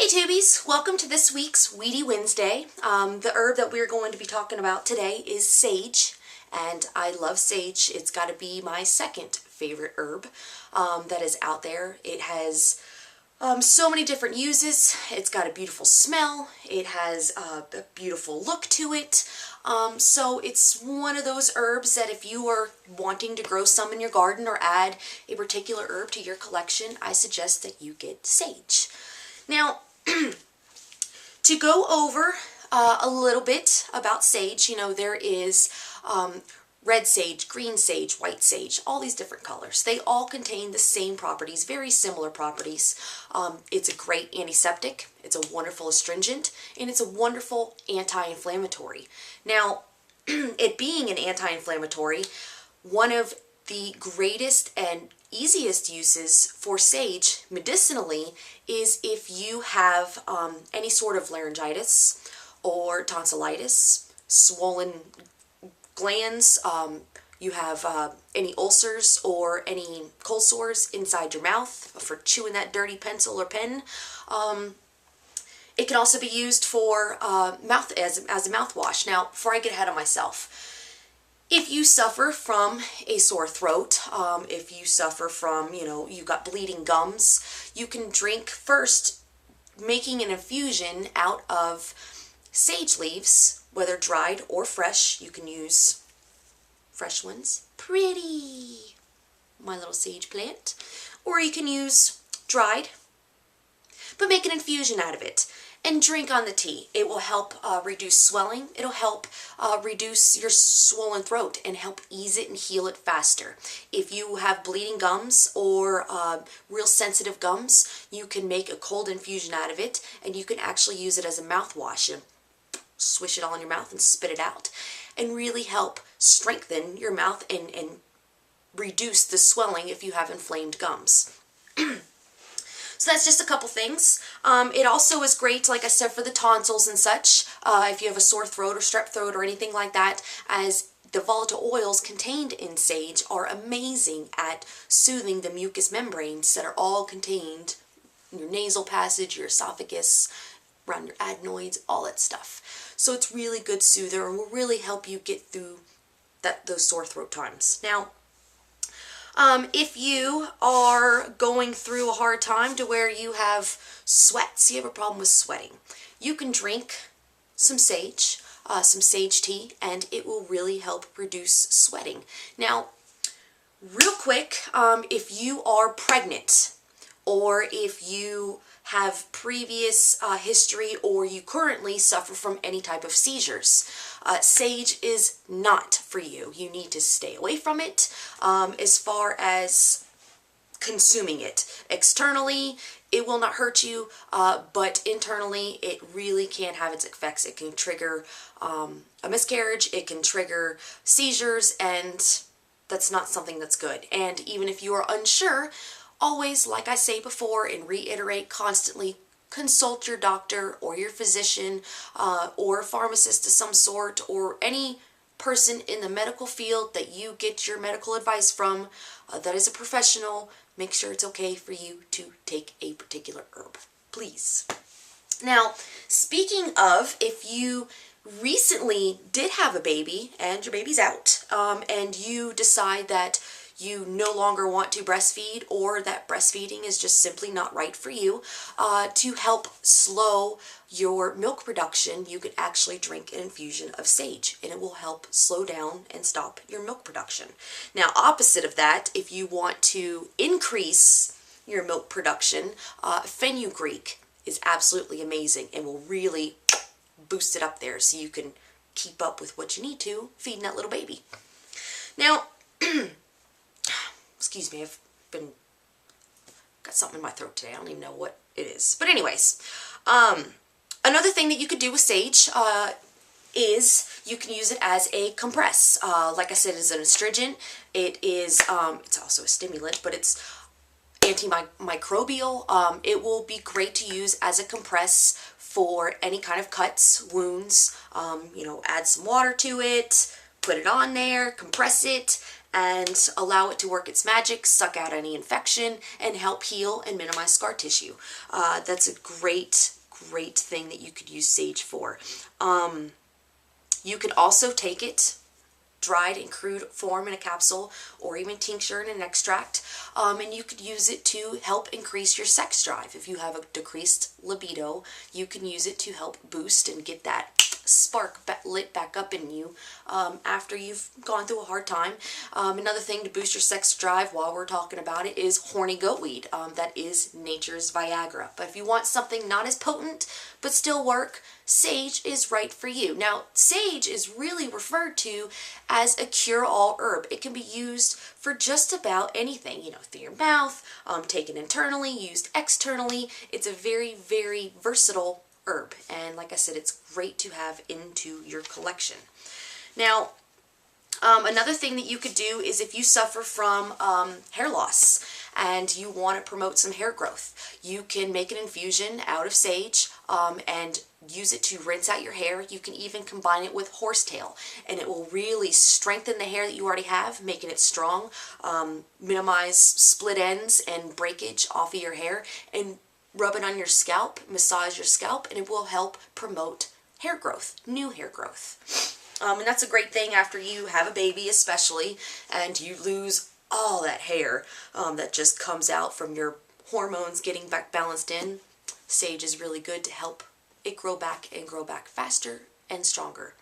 Hey Tubies, welcome to this week's Weedy Wednesday. The herb that we're going to be talking about today is sage, and I love sage. It's got to be my second favorite herb that is out there. It has so many different uses. It's got a beautiful smell. It has a beautiful look to it. So it's one of those herbs that if you are wanting to grow some in your garden or add a particular herb to your collection, I suggest that you get sage. Now, to go over a little bit about sage, you know, there is red sage, green sage, white sage, all these different colors. They all contain the same properties, very similar properties. It's a great antiseptic, it's a wonderful astringent, and it's a wonderful anti-inflammatory. Now, it being an anti-inflammatory, one of the greatest and easiest uses for sage medicinally is if you have any sort of laryngitis or tonsillitis, swollen glands, you have any ulcers or any cold sores inside your mouth for chewing that dirty pencil or pen. It can also be used for as a mouthwash. Now, before I get ahead of myself, if you suffer from a sore throat, if you suffer from, you got bleeding gums, you can drink first, making an infusion out of sage leaves, whether dried or fresh. You can use fresh ones. Pretty, my little sage plant. Or you can use dried, but make an infusion out of it and drink on the tea. It will help reduce swelling. It'll help reduce your swollen throat and help ease it and heal it faster. If you have bleeding gums or real sensitive gums, you can make a cold infusion out of it, and you can actually use it as a mouthwash and swish it all in your mouth and spit it out, and really help strengthen your mouth and reduce the swelling if you have inflamed gums. So that's just a couple things. It also is great, like I said, for the tonsils and such, if you have a sore throat or strep throat or anything like that, as the volatile oils contained in sage are amazing at soothing the mucous membranes that are all contained in your nasal passage, your esophagus, around your adenoids, all that stuff. So it's really good soother and will really help you get through those sore throat times. Now, if you are going through a hard time to where you have sweats, you have a problem with sweating, you can drink some sage tea, and it will really help reduce sweating. Now, real quick, if you are pregnant or if you have previous history or you currently suffer from any type of seizures, sage is not for you. You need to stay away from it as far as consuming it. Externally, it will not hurt you, but internally, it really can have its effects. It can trigger a miscarriage, it can trigger seizures, and that's not something that's good. And even if you are unsure, always, like I say before and reiterate constantly, consult your doctor or your physician or pharmacist of some sort, or any person in the medical field that you get your medical advice from that is a professional. Make sure it's okay for you to take a particular herb, please. Now, speaking of, if you recently did have a baby and your baby's out and you decide that you no longer want to breastfeed, or that breastfeeding is just simply not right for you, to help slow your milk production, you could actually drink an infusion of sage, and it will help slow down and stop your milk production. Now, opposite of that, if you want to increase your milk production, fenugreek is absolutely amazing and will really boost it up there so you can keep up with what you need to feeding that little baby. Now, excuse me, got something in my throat today. I don't even know what it is. But anyways, another thing that you could do with sage is you can use it as a compress. Like I said, it's an astringent. It is, it's also a stimulant, but it's anti-microbial. It will be great to use as a compress for any kind of cuts, wounds. Add some water to it, put it on there, compress it, and allow it to work its magic, suck out any infection, and help heal and minimize scar tissue. That's a great thing that you could use sage for. You could also take it dried in crude form in a capsule, or even tincture in an extract, and you could use it to help increase your sex drive. If you have a decreased libido, you can use it to help boost and get that spark lit back up in you after you've gone through a hard time. Another thing to boost your sex drive while we're talking about it is horny goatweed. That is nature's Viagra. But if you want something not as potent but still work, sage is right for you. Now, sage is really referred to as a cure-all herb. It can be used for just about anything, you know, through your mouth, taken internally, used externally. It's a very, very versatile herb, and like I said, it's great to have into your collection. Now, another thing that you could do is if you suffer from hair loss and you want to promote some hair growth, you can make an infusion out of sage and use it to rinse out your hair. You can even combine it with horsetail, and it will really strengthen the hair that you already have, making it strong, minimize split ends and breakage off of your hair, and rub it on your scalp, massage your scalp, and it will help promote hair growth, new hair growth. And that's a great thing after you have a baby especially, and you lose all that hair that just comes out from your hormones getting back balanced in. Sage is really good to help it grow back and grow back faster and stronger.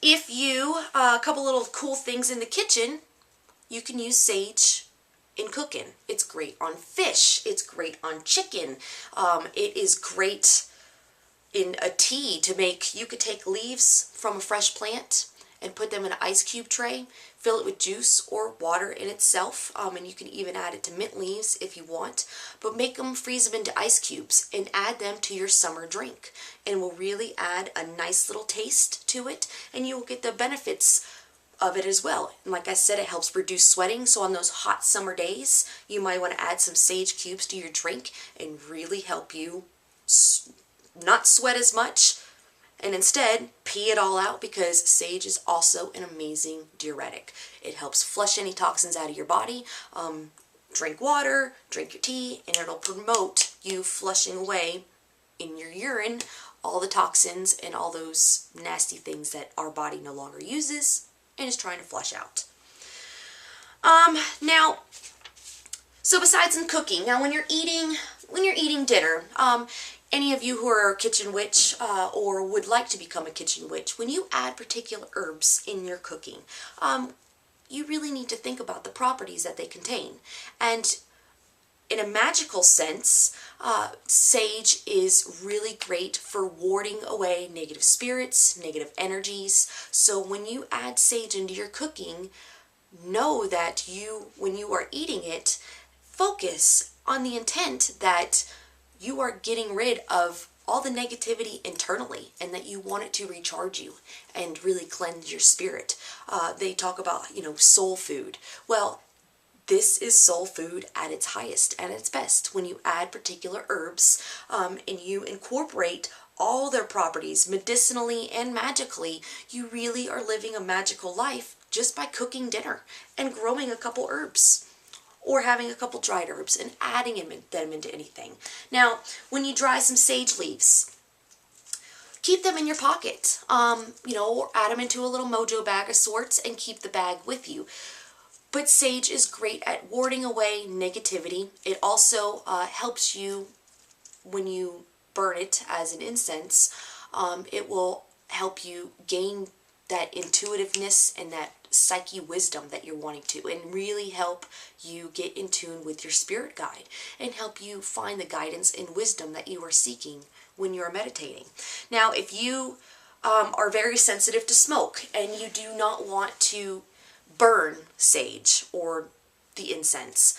If you, a couple little cool things in the kitchen, you can use sage in cooking. It's great on fish. It's great on chicken. It is great in a tea to make. You could take leaves from a fresh plant and put them in an ice cube tray, fill it with juice or water in itself, and you can even add it to mint leaves if you want, but make them, freeze them into ice cubes and add them to your summer drink, and will really add a nice little taste to it, and you will get the benefits of it as well. And like I said, it helps reduce sweating, so on those hot summer days, you might want to add some sage cubes to your drink and really help you not sweat as much, and instead pee it all out, because sage is also an amazing diuretic. It helps flush any toxins out of your body. Drink water, drink your tea, and it'll promote you flushing away in your urine all the toxins and all those nasty things that our body no longer uses and is trying to flush out. Now, so besides in cooking, now when you're eating dinner, any of you who are a kitchen witch or would like to become a kitchen witch, when you add particular herbs in your cooking, you really need to think about the properties that they contain. And in a magical sense, sage is really great for warding away negative spirits, negative energies. So when you add sage into your cooking, know that when you are eating it, focus on the intent that you are getting rid of all the negativity internally, and that you want it to recharge you and really cleanse your spirit. They talk about, soul food. Well, this is soul food at its highest and its best when you add particular herbs and you incorporate all their properties medicinally and magically. You really are living a magical life just by cooking dinner and growing a couple herbs, or having a couple dried herbs and adding them into anything. Now, when you dry some sage leaves, keep them in your pocket, or add them into a little mojo bag of sorts and keep the bag with you. But sage is great at warding away negativity. It also helps you when you burn it as an incense. It will help you gain that intuitiveness and that psyche wisdom that you're wanting to, and really help you get in tune with your spirit guide and help you find the guidance and wisdom that you are seeking when you're meditating. Now, if you are very sensitive to smoke and you do not want to burn sage or the incense,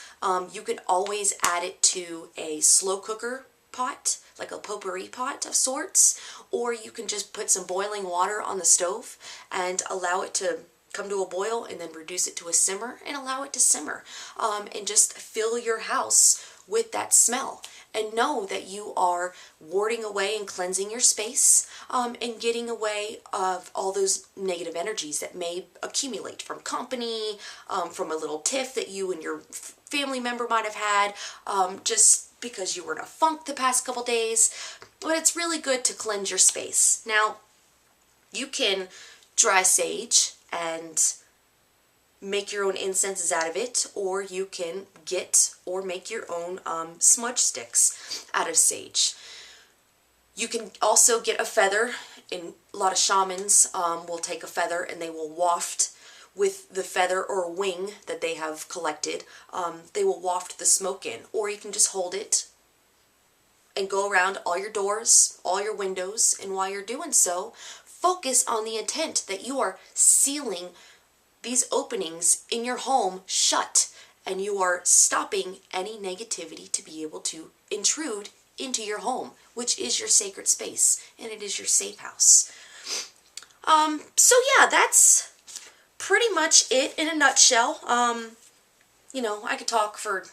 you can always add it to a slow cooker pot, like a potpourri pot of sorts, or you can just put some boiling water on the stove and allow it to come to a boil, and then reduce it to a simmer and allow it to simmer, and just fill your house with that smell. and know that you are warding away and cleansing your space, and getting away of all those negative energies that may accumulate from company, from a little tiff that you and your family member might have had, just because you were in a funk the past couple days. But it's really good to cleanse your space. Now, you can dry sage and make your own incenses out of it, or you can get or make your own smudge sticks out of sage. You can also get a feather, and a lot of shamans will take a feather and they will waft with the feather or wing that they have collected. They will waft the smoke in, or you can just hold it and go around all your doors, all your windows, and while you're doing so, focus on the intent that you are sealing these openings in your home shut, and you are stopping any negativity to be able to intrude into your home, which is your sacred space, and it is your safe house. So yeah, that's pretty much it in a nutshell. You know, I could talk for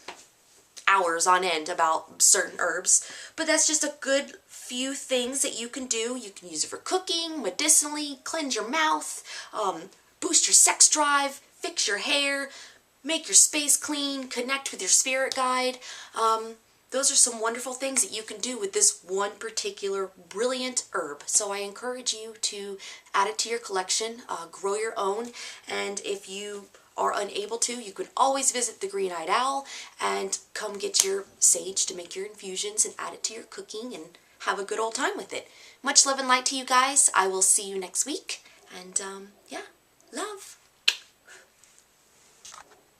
hours on end about certain herbs, but that's just a good few things that you can do. You can use it for cooking, medicinally, cleanse your mouth, boost your sex drive, fix your hair, make your space clean, connect with your spirit guide. Those are some wonderful things that you can do with this one particular brilliant herb. So I encourage you to add it to your collection, grow your own, and if you are unable to, you can always visit the Green-Eyed Owl and come get your sage to make your infusions and add it to your cooking and have a good old time with it. Much love and light to you guys. I will see you next week, and yeah. Love.